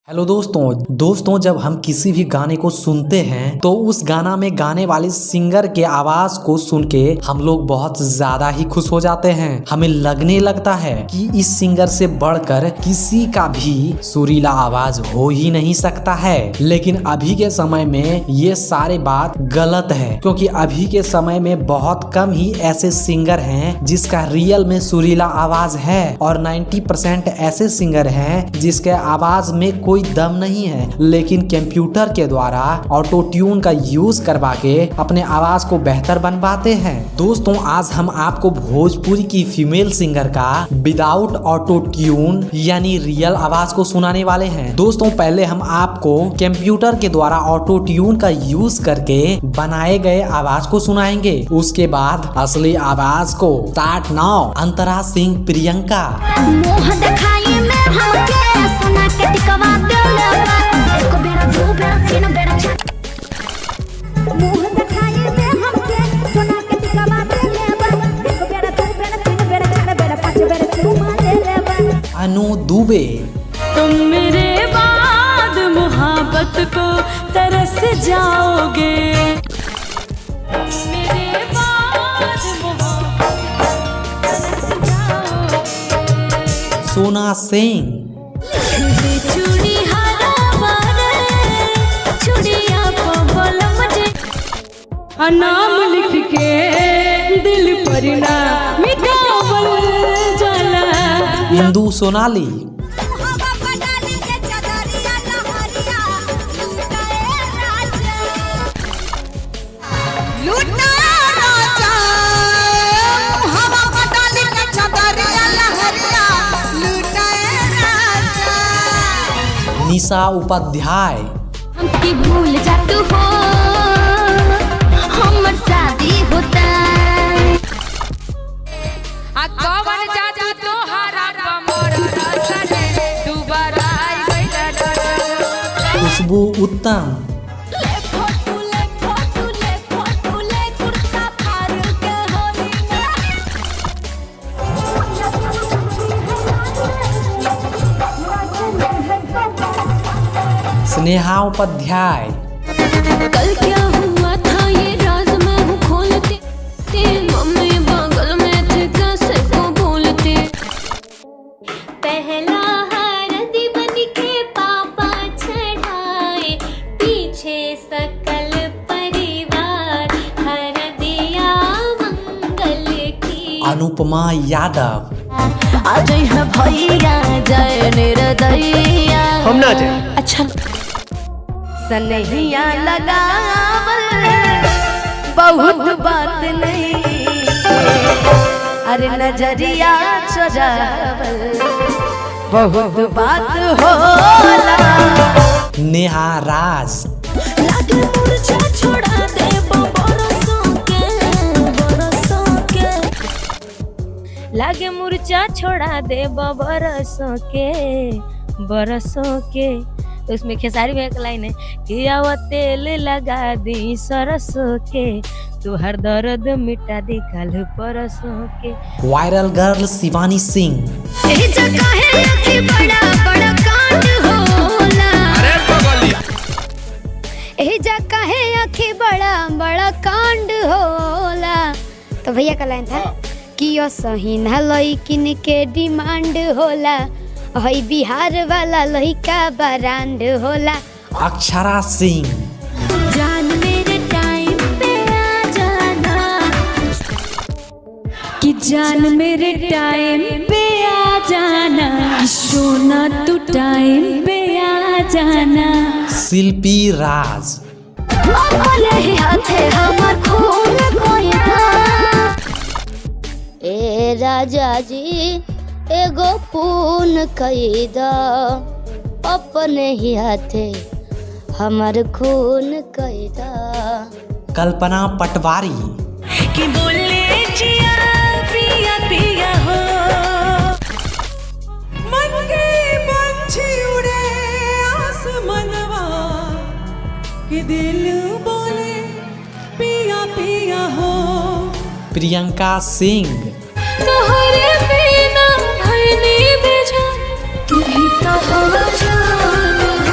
Hello दोस्तों जब हम किसी भी गाने को सुनते हैं तो उस गाना में गाने वाले सिंगर के आवाज को सुन के हम लोग बहुत ज्यादा ही खुश हो जाते हैं। हमें लगने लगता है कि इस सिंगर से बढ़कर किसी का भी सुरीला आवाज हो ही नहीं सकता है। लेकिन अभी के समय में ये सारे बात गलत है, क्योंकि अभी के समय में बहुत कम ही ऐसे सिंगर हैं जिसका रियल में सुरीला आवाज है और 90% ऐसे सिंगर हैं जिसके आवाज में कोई दम नहीं है, लेकिन कंप्यूटर के द्वारा ऑटो ट्यून का यूज करवा के अपने आवाज को बेहतर बनवाते हैं। दोस्तों आज हम आपको भोजपुरी की फीमेल सिंगर का विदाउट ऑटो ट्यून यानी रियल आवाज को सुनाने वाले हैं। दोस्तों पहले हम आपको कंप्यूटर के द्वारा ऑटो ट्यून का यूज करके बनाए गए आवाज को सुनाएंगे, उसके बाद असली आवाज को। Start now. अंतरा सिंह प्रियंका। अनु दुबे। तुम मेरे बाद मोहब्बत को तरस जाओगे, मेरे बाद मोहब्बत तरस जाओगे। सोना सिंह। चूड़ी हरा बारे चूड़िया को बोल मुझे, नाम लिख के दिल पर ना मिटावल जाला। इंदु सोनाली। निशा उपाध्याय। हमकी भूल जा तू हो, हमर शादी होता। कवन जादू तोहरा कमर रचने दोबारा आई गइल। खुशबू उत्तम। स्नेहा उपाध्याय। कल क्या हुआ था ये राज मैं हूँ खोलती, मम्मी बगल में थे कैसे को बोलते। पहला हरदी बन के पापा चढ़ाए, पीछे सकल परिवार हरदिया मंगल की। अनुपमा यादव। आज है भैया जय निर्दया, हम ना जाए। अच्छा सनहिया लगावल बहुत बात नहीं, अरे नजरिया चुरावल बहुत बात होला। नेहा राज। लागे मुरझा छोड़ा दे बरसों के, बरसों के। लागे मुरझा छोड़ा दे बरसों के, बरसों के। तो उसमें खेसारी में एक लाइन है कि आवा तेल लगा दी सरसों के, तू हर दर्द मिटा दी कल परसों के। Viral girl Shivani Singh. एही जगह है कि बड़ा बड़ा कांड होला, अरे बगलिया। एही जगह है कि बड़ा बड़ा कांड होला। तो भैया का लाइन था कि यो सही ना लइकिन के डिमांड होला, हई बिहार वाला लइका बरांड होला। अक्षरा सिंह। जान मेरे टाइम पे आ जाना, कि जान मेरे टाइम पे आ जाना, सोना तू टाइम पे आ जाना। शिल्पी राज। अपने ही हाथे हमर खून कोई था। ए राजा जी एगो खून कैदा, अपने ही हाथे हमर खून कैदा। कल्पना पटवारी। कि बोले जिया पिया पिया हो, मन के पंछी उड़े आसमनवा, कि दिल बोले पिया पिया हो। प्रियंका सिंह। तोहरे बिना भइनी बेजान, तू ही तो हो जान।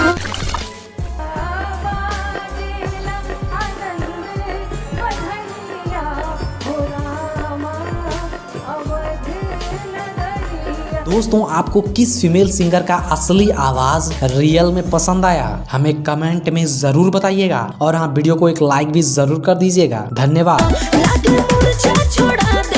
दोस्तों आपको किस फीमेल सिंगर का असली आवाज रियल में पसंद आया हमें कमेंट में जरूर बताइएगा और हाँ वीडियो को एक लाइक भी जरूर कर दीजिएगा। धन्यवाद। लागे मुरझा छोड़ा दे